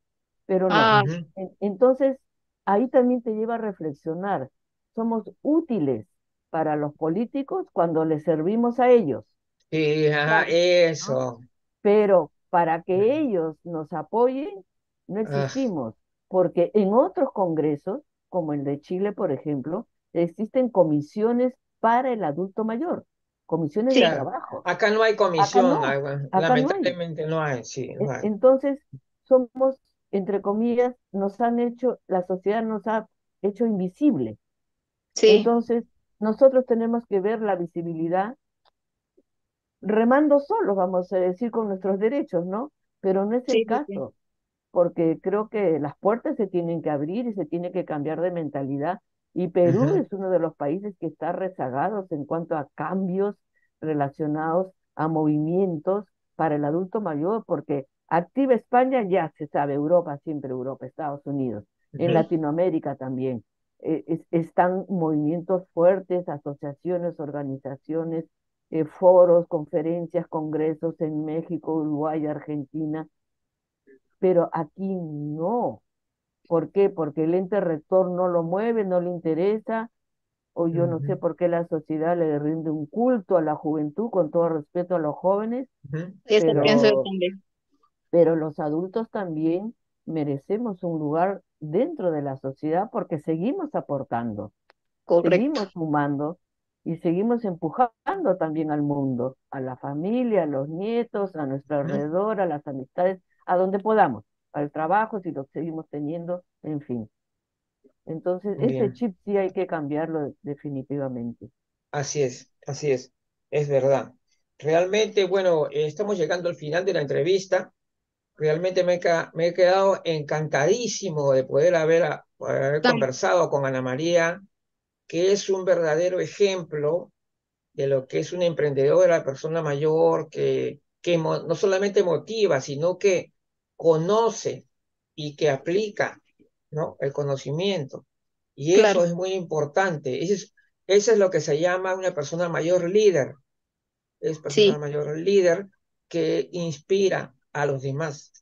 Pero no. ah, ujú. Entonces, ahí también te lleva a reflexionar. Somos útiles para los políticos cuando les servimos a ellos, Sí, ajá, claro. ¿no? eso. Pero para que ellos nos apoyen, no Ah, existimos, porque en otros congresos, como el de Chile, por ejemplo, existen comisiones para el adulto mayor, comisiones de Sí, ya, trabajo. acá no hay Acá comisión, no, acá no hay. lamentablemente no hay, sí, no hay. Entonces, somos, entre comillas, la sociedad nos ha hecho invisible. sí, Entonces, nosotros tenemos que ver la visibilidad remando solos, vamos a decir, con nuestros derechos, ¿no? Pero no es el sí, sí, sí. caso, porque creo que las puertas se tienen que abrir y se tiene que cambiar de mentalidad. Y Perú Ujú, es uno de los países que está rezagados en cuanto a cambios relacionados a movimientos para el adulto mayor, porque activa España ya se sabe, Europa, siempre Europa, Estados Unidos. en Ujú, Latinoamérica también. Están movimientos fuertes, asociaciones, organizaciones, foros, conferencias, congresos en México, Uruguay, Argentina, pero aquí no. ¿Por qué? Porque el ente rector no lo mueve, no le interesa, o yo no sé ujú, por qué la sociedad le rinde un culto a la juventud, con todo respeto a los jóvenes, ujú. Eso Claro, pienso yo pero, también. pero los adultos también merecemos un lugar dentro de la sociedad porque seguimos aportando, Correcto. seguimos sumando y seguimos empujando también al mundo, a la familia, a los nietos, a nuestro ujú. alrededor, a las amistades, a donde podamos, al trabajo si lo seguimos teniendo, en fin. Entonces, ese Bien, chip sí hay que cambiarlo definitivamente. así es verdad. Realmente, bueno, estamos llegando al final de la entrevista. Realmente me he quedado encantadísimo de poder haber También, conversado con Ana María, que es un verdadero ejemplo de lo que es una emprendedora, persona mayor, que no solamente motiva, sino que conoce y que aplica, ¿no? El conocimiento. Y claro, eso es muy importante. Eso es lo que se llama una persona mayor líder. Es persona sí. mayor líder que inspira a los demás.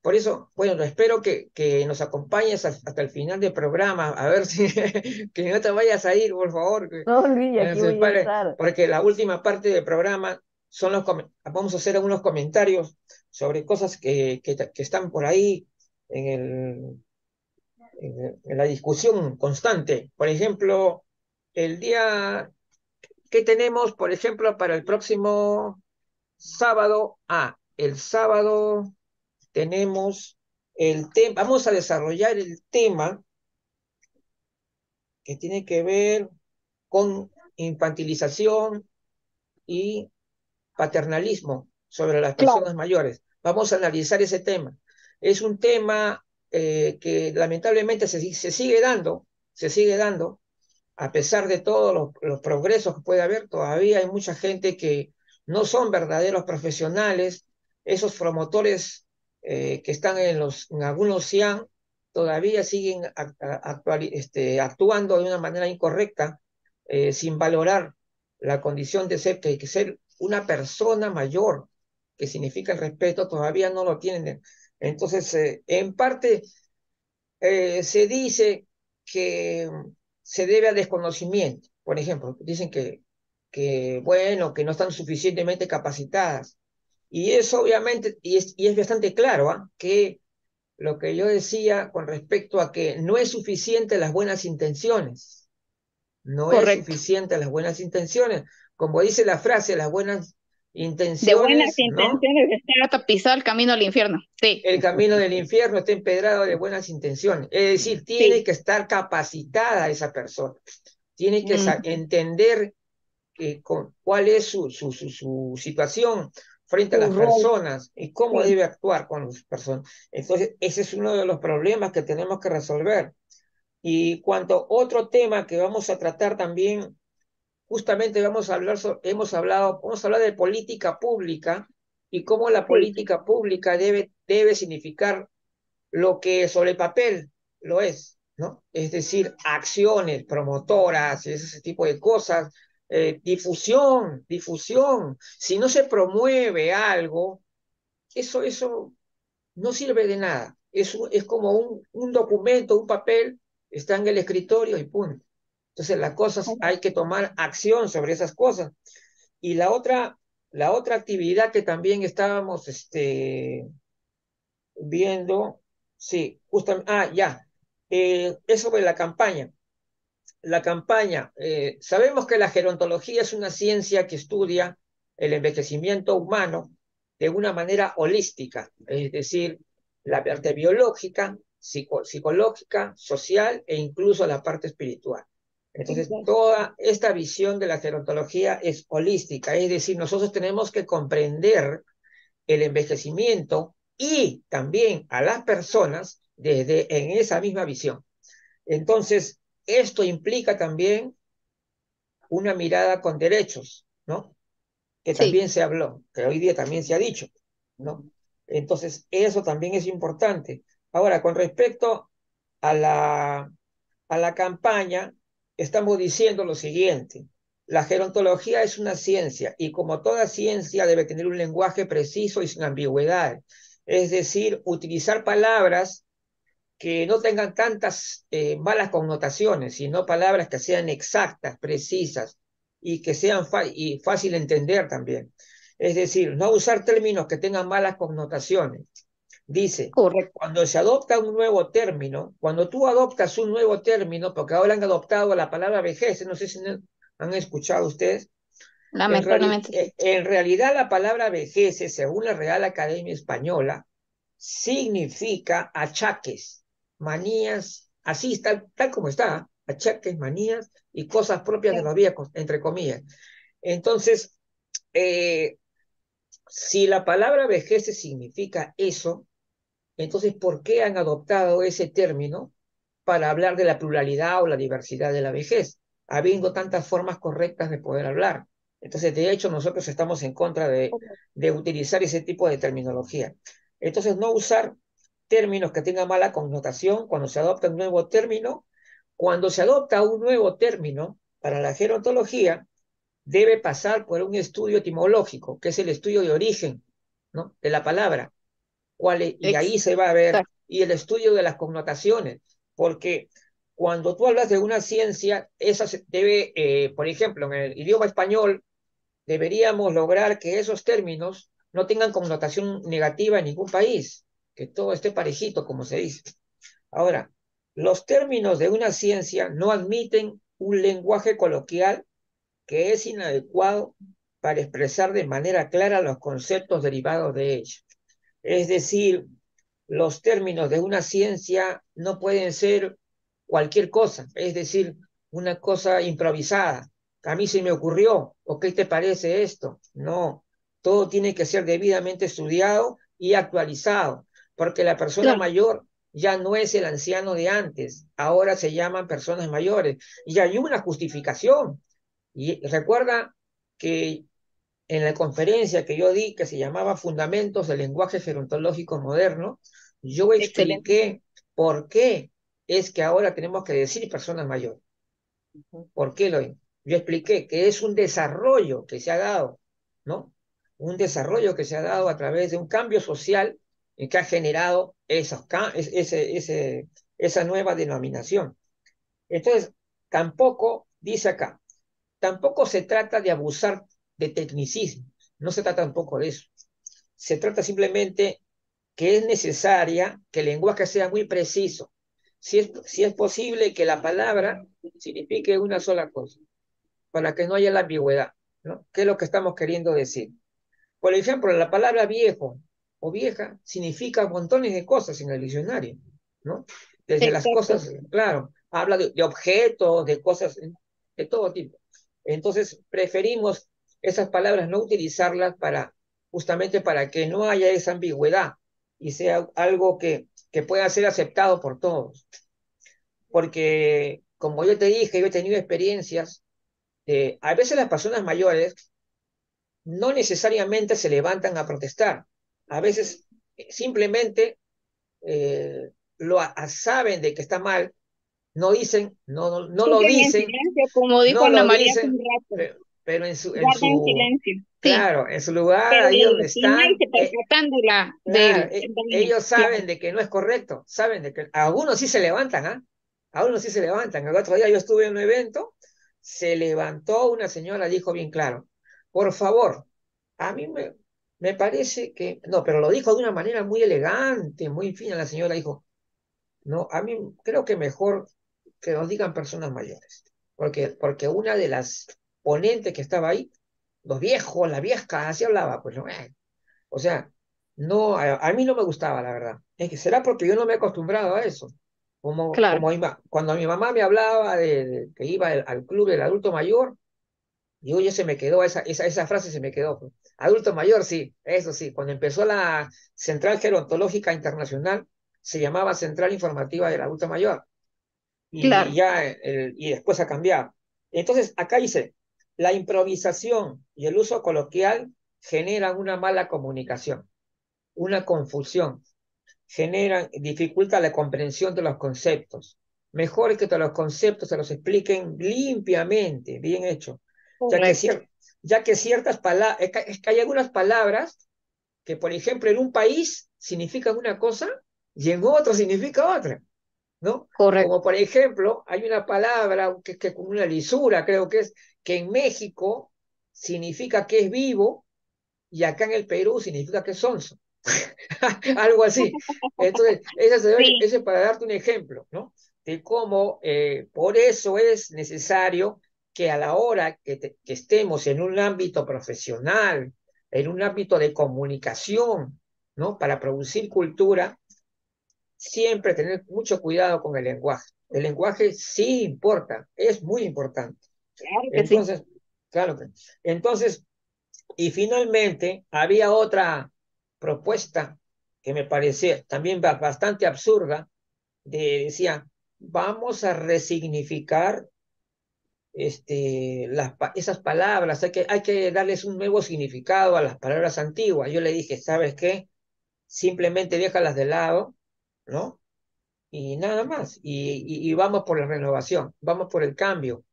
Por eso, bueno, espero que nos acompañes hasta el final del programa, a ver si que no te vayas a ir, por favor, No, Luis, que aquí nos voy a separe, estar. porque la última parte del programa vamos a hacer algunos comentarios sobre cosas que están por ahí en en la discusión constante. Por ejemplo, el día que tenemos, por ejemplo, para el próximo sábado. El sábado tenemos el tema, vamos a desarrollar el tema que tiene que ver con infantilización y paternalismo sobre las Claro. personas mayores. Vamos a analizar ese tema. Es un tema que lamentablemente se sigue dando, a pesar de todos los progresos que puede haber, todavía hay mucha gente que no son verdaderos profesionales. Esos promotores que están en algunos CIAN todavía siguen actuando de una manera incorrecta, sin valorar la condición de ser, que ser una persona mayor, que significa el respeto, todavía no lo tienen. Entonces, en parte se dice que se debe al desconocimiento. Por ejemplo, dicen bueno, que no están suficientemente capacitadas. Y eso obviamente, y es bastante claro, ¿ah? Que lo que yo decía con respecto a que no es suficiente las buenas intenciones, no es Correcto. suficiente las buenas intenciones. Como dice la frase, las buenas De buenas intenciones, ¿no? intenciones está tapizado el camino al infierno. Sí, El camino del infierno está empedrado de buenas intenciones. Es decir, tiene sí. que estar capacitada esa persona, tiene que Mm, entender cuál es su situación frente a tu las rol. personas y cómo Sí, debe actuar con las personas. Entonces, ese es uno de los problemas que tenemos que resolver. Y cuanto otro tema que vamos a tratar también, justamente vamos a hablar de política pública y cómo la sí. política pública debe significar lo que sobre el papel lo es, ¿no? Es decir, acciones promotoras, ese tipo de cosas, difusión. Si no se promueve algo, eso no sirve de nada. Es como un documento, un papel, está en el escritorio y punto. Entonces, las cosas hay que tomar acción sobre esas cosas. Y la otra actividad que también estábamos viendo, sí, justamente, ya, es sobre la campaña. La campaña, sabemos que la gerontología es una ciencia que estudia el envejecimiento humano de una manera holística, es decir, la parte biológica, psicológica, social e incluso la parte espiritual. Entonces, toda esta visión de la gerontología es holística, es decir, nosotros tenemos que comprender el envejecimiento y también a las personas en esa misma visión. Entonces, esto implica también una mirada con derechos, ¿no? Que Sí, también se habló, que hoy día también se ha dicho, ¿no? Ujú. Entonces, eso también es importante. Ahora, con respecto, a la campaña, estamos diciendo lo siguiente: la gerontología es una ciencia y como toda ciencia debe tener un lenguaje preciso y sin ambigüedad. Es decir, utilizar palabras que no tengan tantas malas connotaciones, sino palabras que sean exactas, precisas y que sean fácil de entender también. Es decir, no usar términos que tengan malas connotaciones. Dice, Correcto. cuando se adopta un nuevo término, cuando tú adoptas un nuevo término, porque ahora han adoptado la palabra vejez, no sé si han escuchado ustedes, Lamentablemente sí. en realidad la palabra vejez, según la Real Academia Española, significa achaques, manías, así está, tal como está, achaques, manías y cosas propias de Sí. los viejos, entre comillas. Entonces, eh, si la palabra vejez significa eso, entonces, ¿por qué han adoptado ese término para hablar de la pluralidad o la diversidad de la vejez, habiendo tantas formas correctas de poder hablar? Entonces, de hecho, nosotros estamos en contra de utilizar ese tipo de terminología. Entonces, no usar términos que tengan mala connotación cuando se adopta un nuevo término. Cuando se adopta un nuevo término para la gerontología, debe pasar por un estudio etimológico, que es el estudio de origen, ¿no?, de la palabra, y ahí se va a ver, Exacto. y el estudio de las connotaciones, porque cuando tú hablas de una ciencia, esa se debe, por ejemplo, en el idioma español, deberíamos lograr que esos términos no tengan connotación negativa en ningún país, que todo esté parejito, como se dice. Ahora, los términos de una ciencia no admiten un lenguaje coloquial que es inadecuado para expresar de manera clara los conceptos derivados de ella. Es decir, los términos de una ciencia no pueden ser cualquier cosa, es decir, una cosa improvisada. A mí se me ocurrió, ¿o qué te parece esto? No, todo tiene que ser debidamente estudiado y actualizado, porque la persona Claro. mayor ya no es el anciano de antes, ahora se llaman personas mayores y hay una justificación. Y recuerda que en la conferencia que yo di, que se llamaba Fundamentos del Lenguaje Gerontológico Moderno, yo Excelente. expliqué por qué es que ahora tenemos que decir personas mayores. Ujú. ¿Por qué yo expliqué que es un desarrollo que se ha dado, ¿no? Un desarrollo que se ha dado a través de un cambio social que ha generado esa nueva denominación. Entonces, tampoco, dice acá, tampoco se trata de abusar de tecnicismo, no se trata tampoco de eso. Se trata simplemente que es necesaria que el lenguaje sea muy preciso. Si es posible que la palabra signifique una sola cosa, para que no haya la ambigüedad, ¿no? ¿Qué es lo que estamos queriendo decir? Por ejemplo, la palabra viejo o vieja significa montones de cosas en el diccionario, ¿no? Desde las Exacto. cosas, claro, habla de objetos, de cosas de todo tipo. Entonces, preferimos esas palabras no utilizarlas justamente para que no haya esa ambigüedad y sea algo que pueda ser aceptado por todos. Porque, como yo te dije, yo he tenido experiencias, a veces las personas mayores no necesariamente se levantan a protestar. A veces simplemente eh, saben de que está mal, no dicen, no lo Sufren en dicen, silencio, como dijo no Ana lo María hace dicen, un rato. pero Guardan silencio. Sí, claro, en su lugar, pero ahí la donde lastima y están, se percatan de claro, del daño. ellos Claro. saben de que no es correcto, saben de que algunos sí se levantan, ¿ah? Algunos sí se levantan. El otro día yo estuve en un evento, se levantó una señora, dijo bien claro, por favor, a mí me parece que, no, pero lo dijo de una manera muy elegante, muy fina, la señora dijo, no, a mí creo que mejor que nos digan personas mayores, porque una de las ponentes que estaba ahí, los viejos, la vieja, así hablaba, pues no, o sea, no, a mí no me gustaba, la verdad. Es que será porque yo no me he acostumbrado a eso. Claro. Cuando mi mamá me hablaba de que iba al club del adulto mayor, digo, ya se me quedó, esa frase se me quedó, pues. Adulto mayor, sí, eso sí. Cuando empezó la Central Gerontológica Internacional, se llamaba Central Informativa del Adulto Mayor. Y Claro. ya, y después ha cambiado. Entonces, acá dice, la improvisación y el uso coloquial generan una mala comunicación, una confusión. dificulta la comprensión de los conceptos. Mejor es que todos los conceptos se los expliquen limpiamente, bien hecho, ya que, Correcto. ya que ciertas palabras, es que hay algunas palabras que, por ejemplo, en un país significan una cosa y en otro significa otra, ¿no? Correcto. Como por ejemplo, hay una palabra que con una lisura, creo que es, que en México significa que es vivo y acá en el Perú significa que es sonso. Algo así. Entonces, Sí, ese es para darte un ejemplo, ¿no? De cómo por eso es necesario que a la hora que estemos en un ámbito profesional, en un ámbito de comunicación, ¿no? Para producir cultura, siempre tener mucho cuidado con el lenguaje. El lenguaje sí importa, es muy importante. claro que sí. Entonces, claro que. Entonces, y finalmente, había otra propuesta que me parecía también bastante absurda, decía, vamos a resignificar esas palabras, hay que darles un nuevo significado a las palabras antiguas. Yo le dije, ¿sabes qué? Simplemente déjalas de lado, ¿no? Y nada más. Y vamos por la renovación, vamos por el cambio,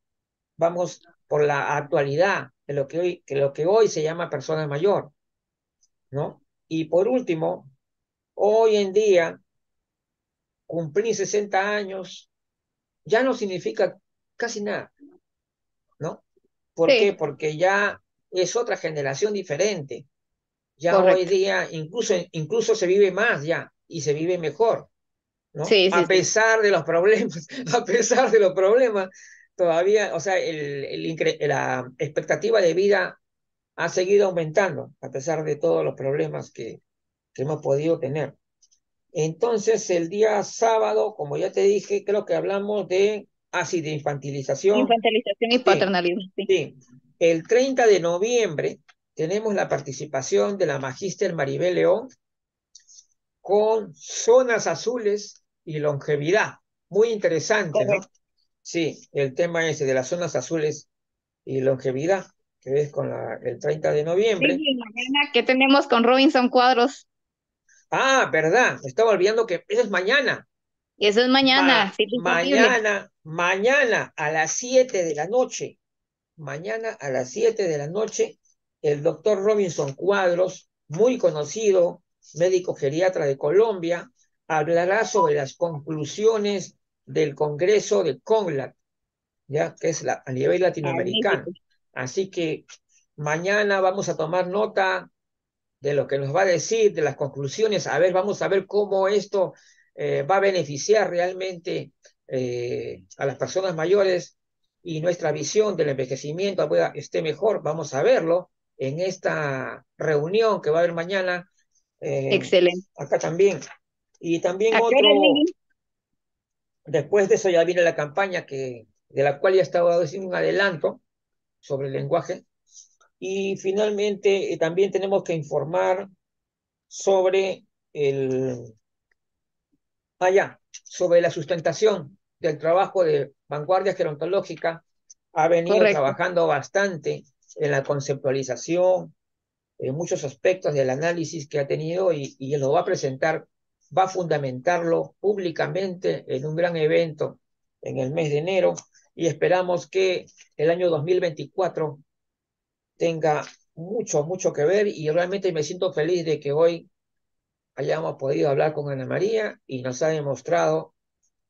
vamos por la actualidad de lo que hoy se llama persona mayor, ¿no? Y por último, hoy en día, cumplir 60 años ya no significa casi nada, ¿no? ¿Por qué? Sí, Porque ya es otra generación diferente. Ya hoy correcto. día incluso se vive más ya y se vive mejor, ¿no? Sí, sí, A sí. pesar de los problemas, a pesar de los problemas, todavía, o sea, la expectativa de vida ha seguido aumentando, a pesar de todos los problemas que hemos podido tener. Entonces, el día sábado, como ya te dije, creo que hablamos de ácido infantilización. Infantilización y Sí, paternalismo, sí. sí. El 30 de noviembre tenemos la participación de la Magíster Maribel León con zonas azules y longevidad. Muy interesante, ¿no? Correcto. Sí, el tema ese de las zonas azules y longevidad, que ves con el 30 de Sí, noviembre. y mañana, ¿qué tenemos con Robinson Cuadros? Ah, verdad, me estaba olvidando que eso es mañana. Y eso es mañana, sí, disponible. Mañana a las 7 de la noche, mañana a las 7 de la noche, el doctor Robinson Cuadros, muy conocido, médico geriatra de Colombia, hablará sobre las conclusiones del Congreso de CONLAC, ya que es a nivel latinoamericano. Magnífico. Así que mañana vamos a tomar nota de lo que nos va a decir, de las conclusiones. A ver, vamos a ver cómo esto va a beneficiar realmente a las personas mayores y nuestra visión del envejecimiento esté mejor. Vamos a verlo en esta reunión que va a haber mañana eh, Excelente. acá también. Y también ¿A qué hora, otro, Lili? después de eso ya viene la campaña de la cual ya estaba haciendo un adelanto sobre el lenguaje. Y finalmente también tenemos que informar sobre sobre la sustentación del trabajo de Vanguardia Gerontológica. Ha venido Correcto. trabajando bastante en la conceptualización, en muchos aspectos del análisis que ha tenido y lo va a presentar, va a fundamentarlo públicamente en un gran evento en el mes de enero y esperamos que el año 2024 tenga mucho, mucho que ver y realmente me siento feliz de que hoy hayamos podido hablar con Ana María y nos ha demostrado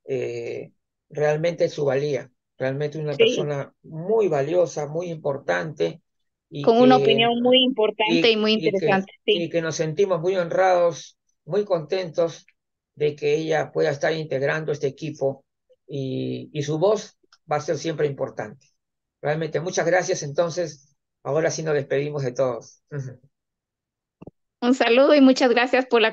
eh, realmente su valía, realmente una Sí, persona muy valiosa, muy importante y con una que, opinión muy importante y muy interesante. Sí, y que nos sentimos muy honrados, muy contentos de que ella pueda estar integrando este equipo y su voz va a ser siempre importante. Realmente, muchas gracias. Entonces, ahora sí nos despedimos de todos. un saludo y muchas gracias por la